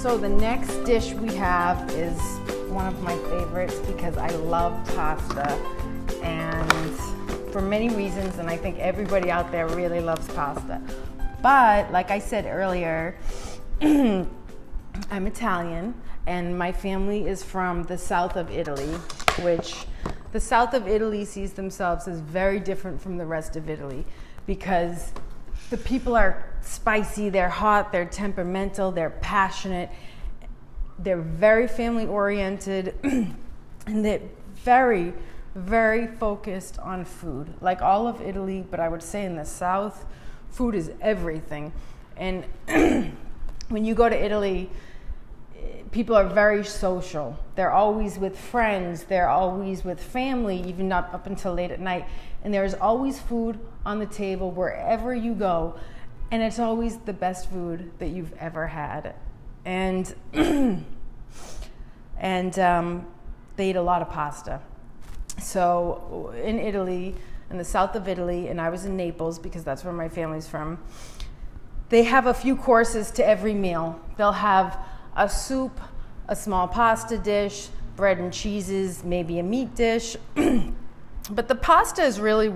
So the next dish we have is one of my favorites because I love pasta, and for many reasons, and I think everybody out there really loves pasta. But like I said earlier, I'm Italian and my family is from the south of Italy, which the south of Italy sees themselves as very different from the rest of Italy because the people are spicy, they're hot, they're temperamental, they're passionate, they're very family oriented, and they're very, very focused on food. Like all of Italy, but I would say in the south, food is everything. And when you go to Italy, people are very social. They're always with friends, they're always with family, even not up until late at night. And there's always food on the table wherever you go. And it's always the best food that you've ever had. And they eat a lot of pasta. So in Italy, in the south of Italy, and I was in Naples because that's where my family's from, they have a few courses to every meal. They'll have a soup, a small pasta dish, bread and cheeses, maybe a meat dish. But the pasta is really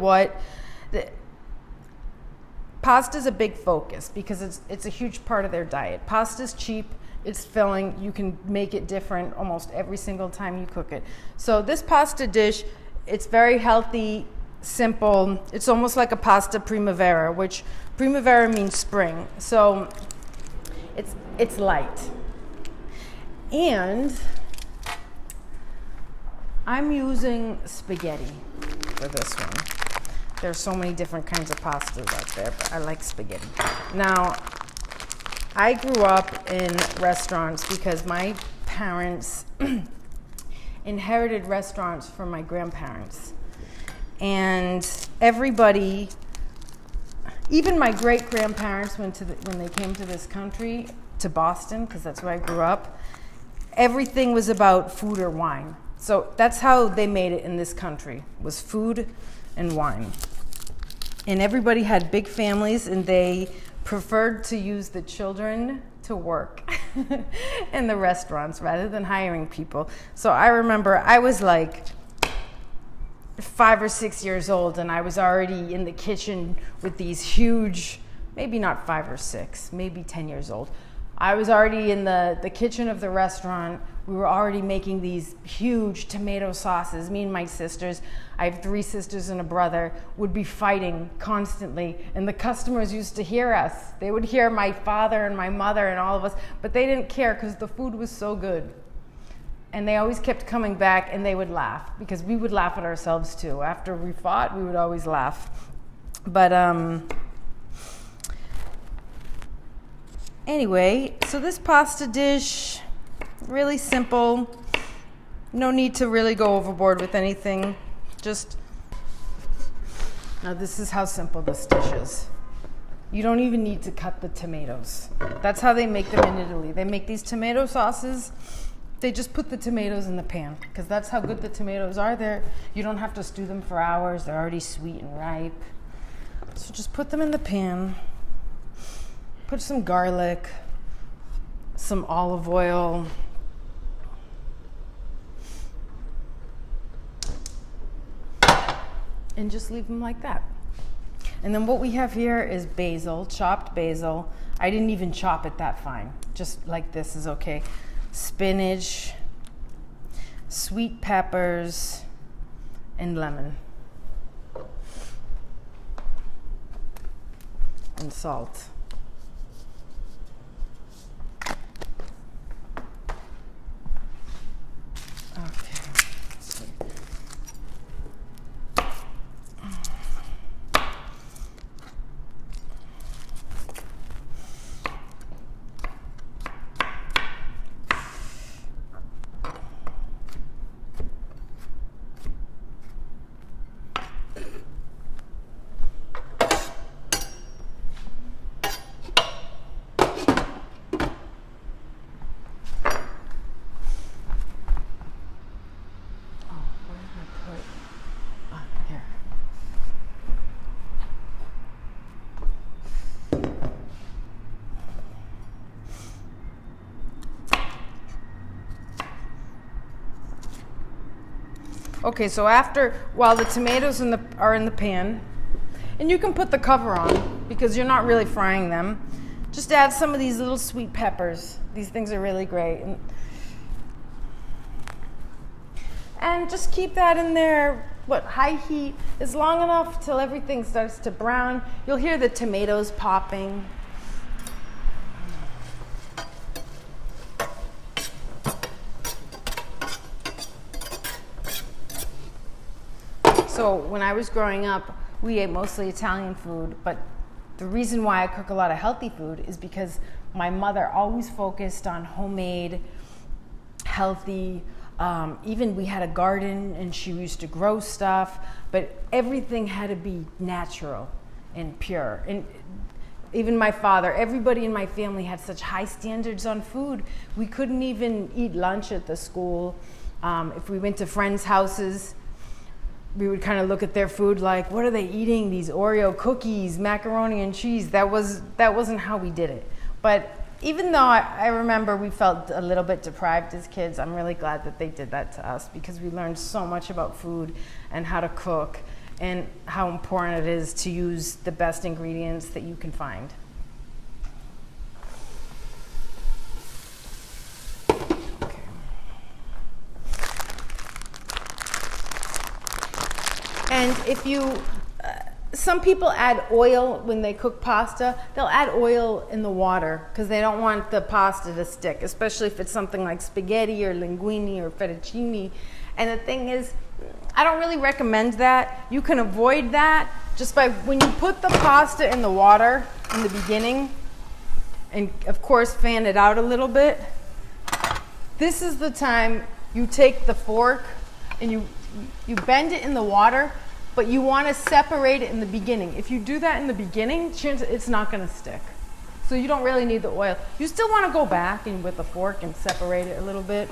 pasta's a big focus because it's a huge part of their diet. Pasta's cheap, it's filling, you can make it different almost every single time you cook it. So this pasta dish, it's very healthy, simple. It's almost like a pasta primavera, which primavera means spring. So it's light. And I'm using spaghetti for this one. There's so many different kinds of pastas out there, but I like spaghetti. Now, I grew up in restaurants because my parents inherited restaurants from my grandparents. And everybody, even my great-grandparents, when they came to this country, to Boston, because that's where I grew up, everything was about food or wine. So that's how they made it in this country, was food and wine. And everybody had big families, and they preferred to use the children to work in the restaurants rather than hiring people. So I remember I was like 5 or 6 years old, and I was already in the kitchen with these huge, maybe not 5 or 6, maybe 10 years old. I was already in the kitchen of the restaurant. We were already making these huge tomato sauces. Me and my sisters, I have 3 sisters and a brother, would be fighting constantly. And the customers used to hear us. They would hear my father and my mother and all of us, but they didn't care because the food was so good. And they always kept coming back, and they would laugh because we would laugh at ourselves too. After we fought, we would always laugh. But anyway, so this pasta dish, really simple. No need to really go overboard with anything. Now this is how simple this dish is. You don't even need to cut the tomatoes. That's how they make them in Italy. They make these tomato sauces. They just put the tomatoes in the pan because that's how good the tomatoes are. You don't have to stew them for hours. They're already sweet and ripe. So just put them in the pan. Put some garlic, some olive oil, and just leave them like that. And then what we have here is basil, chopped basil. I didn't even chop it that fine. Just like this is okay. Spinach, sweet peppers, and lemon. And salt. Okay, so while the tomatoes are in the pan, and you can put the cover on because you're not really frying them, just add some of these little sweet peppers. These things are really great. And just keep that in there, high heat, is long enough till everything starts to brown. You'll hear the tomatoes popping. So when I was growing up, we ate mostly Italian food, but the reason why I cook a lot of healthy food is because my mother always focused on homemade, healthy. Even we had a garden and she used to grow stuff, but everything had to be natural and pure. And even my father, everybody in my family had such high standards on food. We couldn't even eat lunch at the school. If we went to friends' houses, we would kind of look at their food like, what are they eating? These Oreo cookies, macaroni and cheese. That wasn't how we did it. But even though I remember we felt a little bit deprived as kids, I'm really glad that they did that to us because we learned so much about food and how to cook and how important it is to use the best ingredients that you can find. And if some people add oil when they cook pasta. They'll add oil in the water because they don't want the pasta to stick, especially if it's something like spaghetti or linguine or fettuccine. And the thing is, I don't really recommend that. You can avoid that just by when you put the pasta in the water in the beginning, and of course fan it out a little bit. This is the time you take the fork and you bend it in the water, but you want to separate it in the beginning. If you do that in the beginning, it's not going to stick. So you don't really need the oil. You still want to go back and with a fork and separate it a little bit.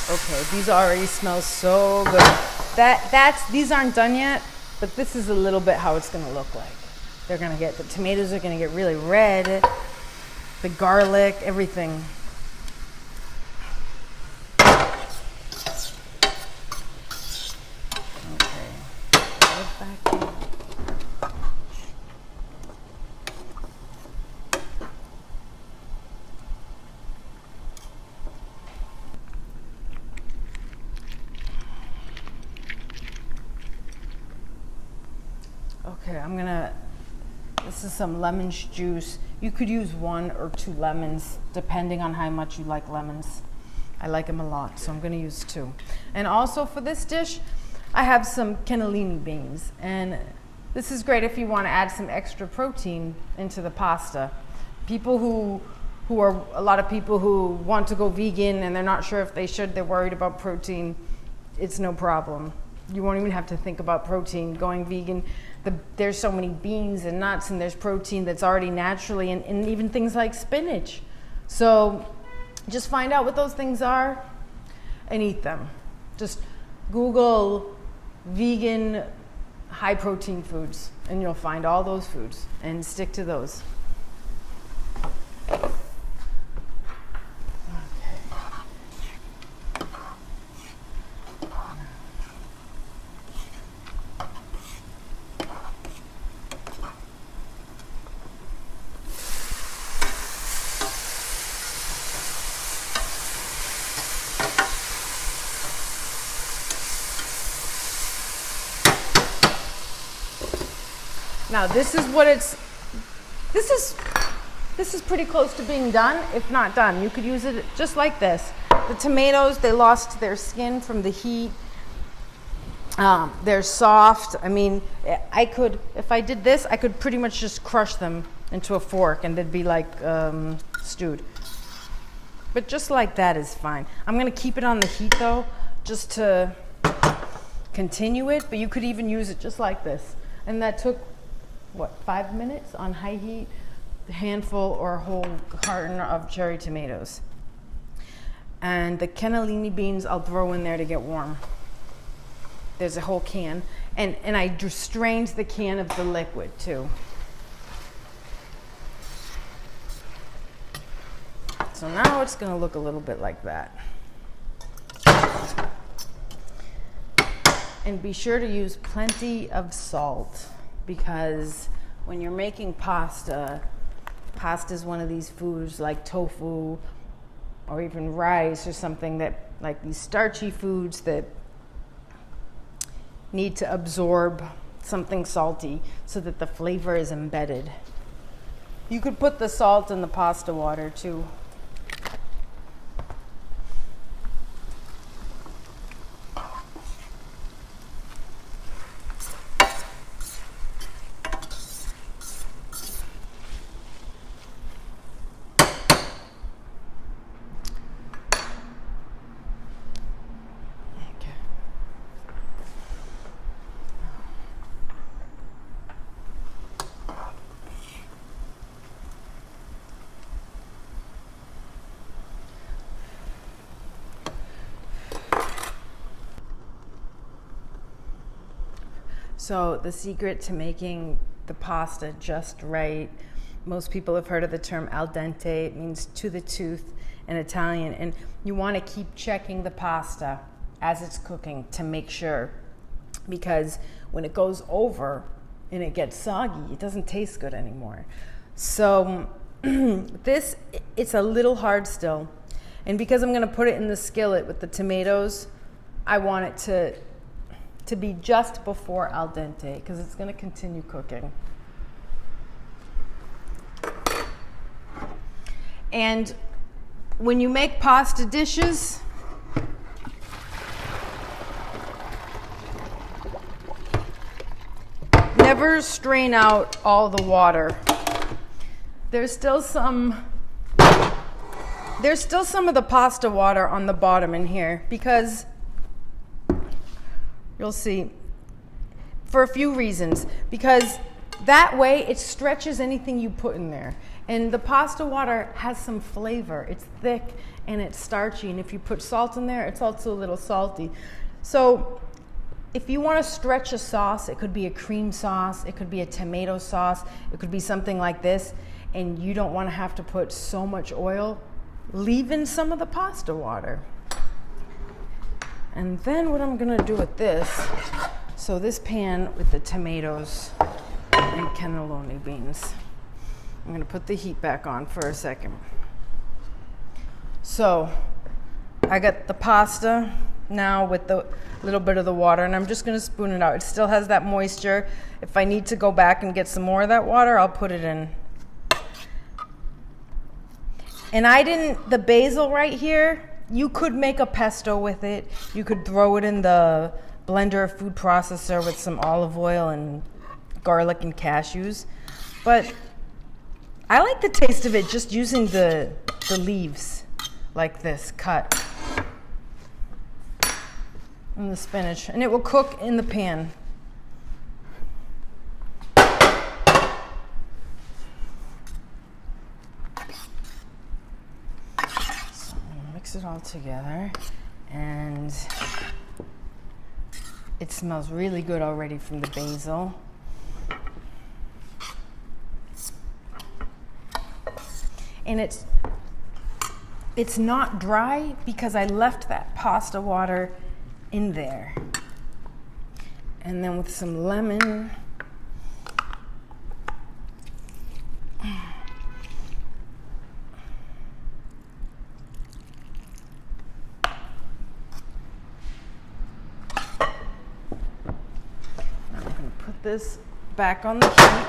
Okay, these already smell so good. These aren't done yet, but this is a little bit how it's gonna look like. The tomatoes are gonna get really red, the garlic, everything. Okay, right back in. Okay, this is some lemon juice. You could use 1 or 2 lemons, depending on how much you like lemons. I like them a lot, so I'm gonna use 2. And also for this dish, I have some cannellini beans. And this is great if you wanna add some extra protein into the pasta. A lot of people who want to go vegan and they're not sure if they should, they're worried about protein, it's no problem. You won't even have to think about protein going vegan. There's so many beans and nuts, and there's protein that's already naturally, and even things like spinach. So just find out what those things are and eat them. Just Google vegan high protein foods and you'll find all those foods and stick to those. Now this is pretty close to being done, if not done. You could use it just like this. The tomatoes, they lost their skin from the heat. They're soft. I mean, I could, if I did this, I could pretty much just crush them into a fork and they'd be like stewed. But just like that is fine. I'm gonna keep it on the heat though, just to continue it, but you could even use it just like this. And that took, what, 5 minutes on high heat, a handful or a whole carton of cherry tomatoes. And the cannellini beans I'll throw in there to get warm. There's a whole can. And I just strained the can of the liquid too. So now it's gonna look a little bit like that. And be sure to use plenty of salt, because when you're making pasta, pasta is one of these foods like tofu or even rice or something that, like these starchy foods that need to absorb something salty so that the flavor is embedded. You could put the salt in the pasta water too. So the secret to making the pasta just right, most people have heard of the term al dente. It means to the tooth in Italian. And you want to keep checking the pasta as it's cooking to make sure, because when it goes over and it gets soggy, it doesn't taste good anymore. So this, it's a little hard still. And because I'm going to put it in the skillet with the tomatoes, I want it to be just before al dente, because it's going to continue cooking. And when you make pasta dishes, never strain out all the water. There's still some of the pasta water on the bottom in here, because you'll see, for a few reasons. Because that way it stretches anything you put in there. And the pasta water has some flavor. It's thick and it's starchy. And if you put salt in there, it's also a little salty. So if you want to stretch a sauce, it could be a cream sauce, it could be a tomato sauce, it could be something like this, and you don't want to have to put so much oil, leave in some of the pasta water. And then what I'm gonna do with this, so this pan with the tomatoes and cannellini beans, I'm gonna put the heat back on for a second. So I got the pasta now with the little bit of the water, and I'm just gonna spoon it out. It still has that moisture. If I need to go back and get some more of that water, I'll put it in. And the basil right here, you could make a pesto with it. You could throw it in the blender or food processor with some olive oil and garlic and cashews. But I like the taste of it just using the leaves like this, cut. And the spinach. And it will cook in the pan. It all together, and it smells really good already from the basil. And it's not dry because I left that pasta water in there. And then with some lemon, this back on the heat,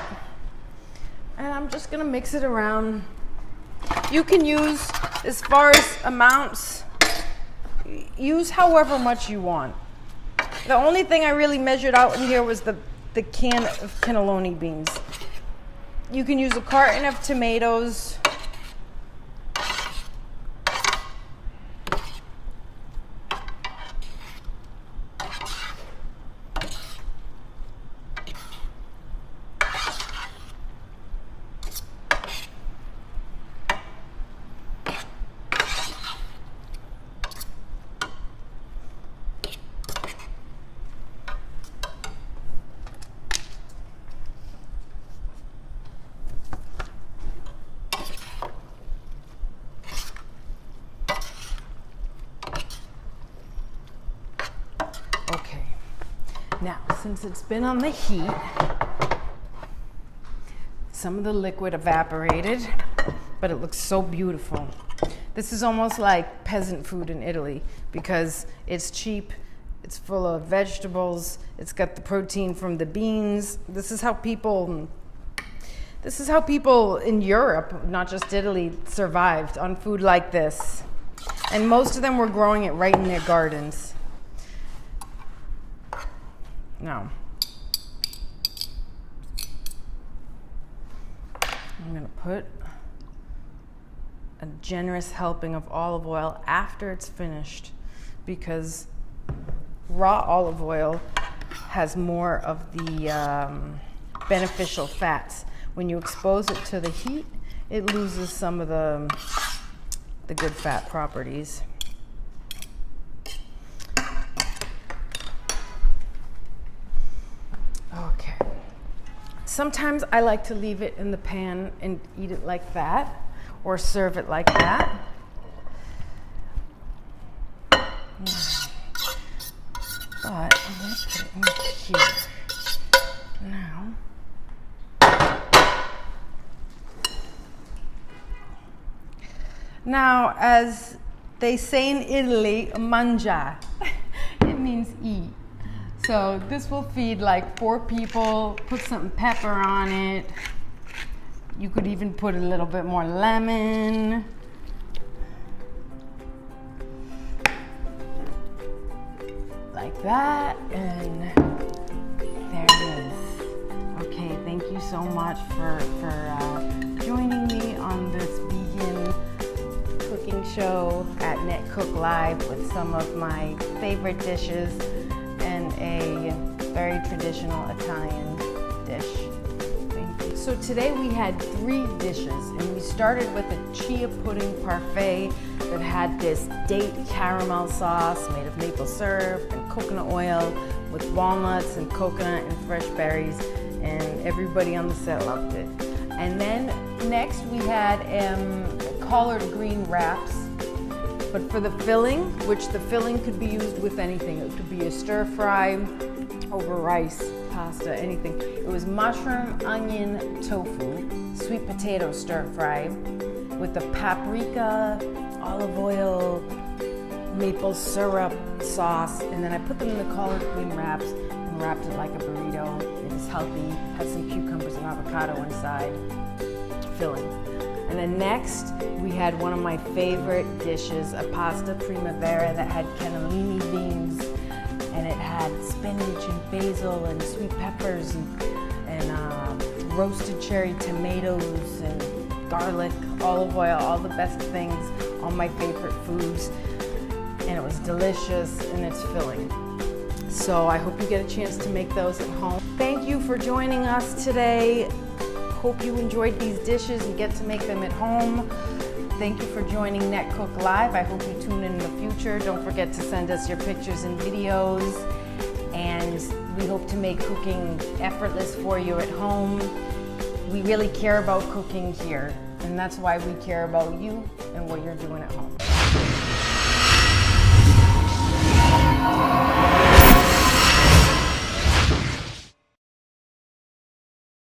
and I'm just gonna mix it around. You can use, as far as amounts, use however much you want. The only thing I really measured out in here was the can of cannelloni beans. You can use a carton of tomatoes. Okay, now since it's been on the heat, some of the liquid evaporated, but it looks so beautiful. This is almost like peasant food in Italy because it's cheap, it's full of vegetables, it's got the protein from the beans. This is how people in Europe, not just Italy, survived on food like this. And most of them were growing it right in their gardens. Now, I'm going to put a generous helping of olive oil after it's finished because raw olive oil has more of the beneficial fats. When you expose it to the heat, it loses some of the good fat properties. Okay. Sometimes I like to leave it in the pan and eat it like that, or serve it like that. But I'm going to put it in here. Now, as they say in Italy, mangia. It means eat. So this will feed like 4 people. Put some pepper on it. You could even put a little bit more lemon. Like that, and there it is. Okay, thank you so much for joining me on this vegan cooking show at Netcook Live with some of my favorite dishes and a very traditional Italian dish. Thank you. So today we had 3 dishes, and we started with a chia pudding parfait that had this date caramel sauce made of maple syrup and coconut oil with walnuts and coconut and fresh berries, and everybody on the set loved it. And then next we had collard green wraps, but for the filling, which the filling could be used with anything. It could be a stir fry over rice, pasta, anything. It was mushroom, onion, tofu, sweet potato stir fry with the paprika, olive oil, maple syrup sauce, and then I put them in the collard green wraps and wrapped it like a burrito. It was healthy, had some cucumbers and avocado inside, filling. And then next, we had one of my favorite dishes, a pasta primavera that had cannellini beans, and it had spinach and basil and sweet peppers and roasted cherry tomatoes and garlic, olive oil, all the best things, all my favorite foods. And it was delicious and it's filling. So I hope you get a chance to make those at home. Thank you for joining us today. Hope you enjoyed these dishes and get to make them at home. Thank you for joining Netcook Live. I hope you tune in the future. Don't forget to send us your pictures and videos. And we hope to make cooking effortless for you at home. We really care about cooking here, and that's why we care about you and what you're doing at home.